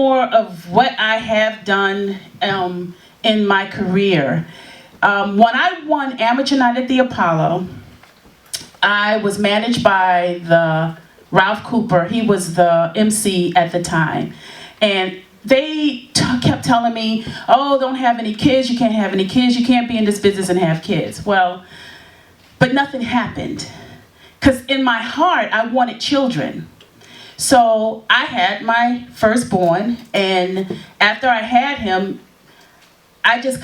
more of what I have done in my career. When I won Amateur Night at the Apollo, I was managed by the Ralph Cooper. He was the MC at the time. And they kept telling me, oh, don't have any kids, you can't have any kids, you can't be in this business and have kids. Well, but nothing happened. Because in my heart, I wanted children. So I had my firstborn, and after I had him, I just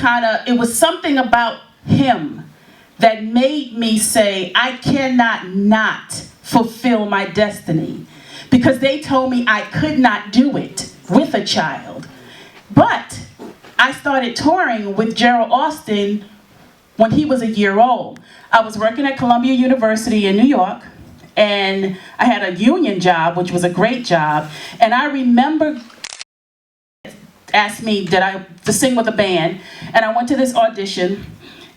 it was something about him that made me say, I cannot not fulfill my destiny. Because they told me I could not do it with a child. But I started touring with Gerald Austin when he was a year old. I was working at Columbia University in New York, and I had a union job, which was a great job. And I remember asked me to sing with a band, and I went to this audition,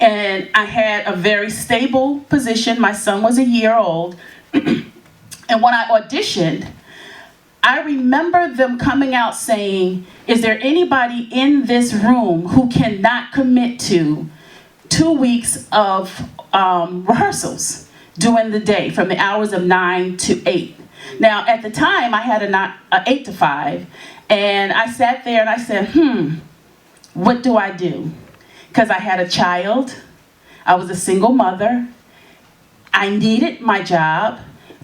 and I had a very stable position. My son was a year old. And when I auditioned, I remember them coming out saying, is there anybody in this room who cannot commit to 2 weeks of rehearsals during the day from the hours of 9 to 8? Now, at the time, I had an 8 to 5, and I sat there and I said, what do I do? Because I had a child, I was a single mother, I needed my job,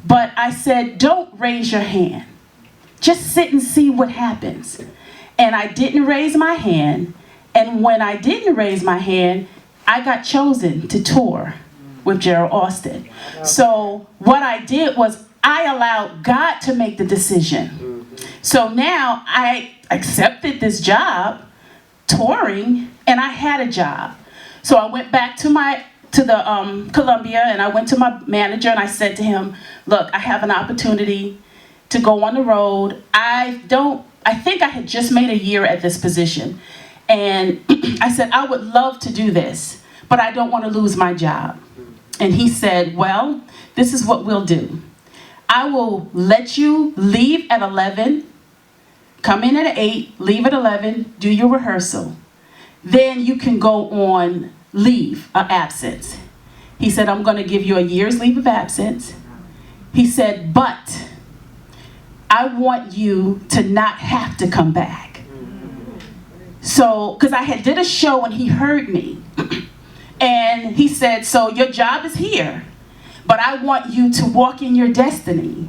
but I said, don't raise your hand. Just sit and see what happens. And I didn't raise my hand, and when I didn't raise my hand, I got chosen to tour with Gerald Austin. So what I did was I allowed God to make the decision. So now I accepted this job, touring, and I had a job. So I went back to the Columbia, and I went to my manager and I said to him, look, I have an opportunity to go on the road. I think I had just made a year at this position. And I said, I would love to do this, but I don't want to lose my job. And he said, well, this is what we'll do. I will let you leave at 11, come in at 8, leave at 11, do your rehearsal. Then you can go on leave of absence. He said, I'm going to give you a year's leave of absence. He said, but I want you to not have to come back. So, because I did a show and he heard me. And he said, so your job is here, but I want you to walk in your destiny.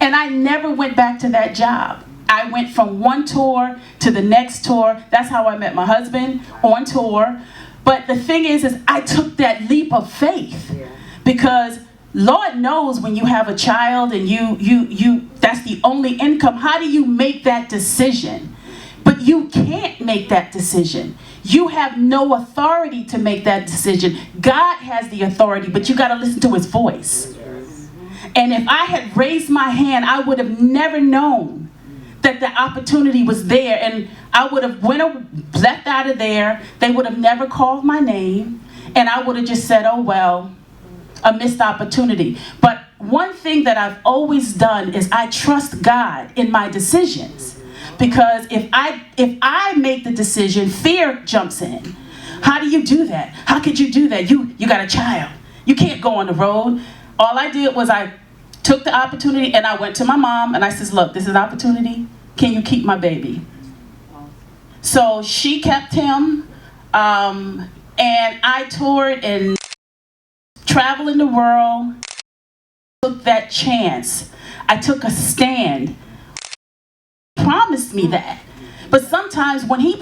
And I never went back to that job. I went from one tour to the next tour. That's how I met my husband, on tour. But the thing is I took that leap of faith, because Lord knows when you have a child and that's the only income, how do you make that decision? But you can't make that decision. You have no authority to make that decision. God has the authority, but you got to listen to his voice. And if I had raised my hand, I would have never known that the opportunity was there, and I would have left out of there. They would have never called my name, and I would have just said, oh well, a missed opportunity. But one thing that I've always done is I trust God in my decisions. Because if I make the decision, fear jumps in. How do you do that? How could you do that? You got a child. You can't go on the road. All I did was I took the opportunity and I went to my mom and I said, look, this is an opportunity. Can you keep my baby? So she kept him, and I toured and traveled in the world. I took that chance. I took a stand. Promised me that. But sometimes when he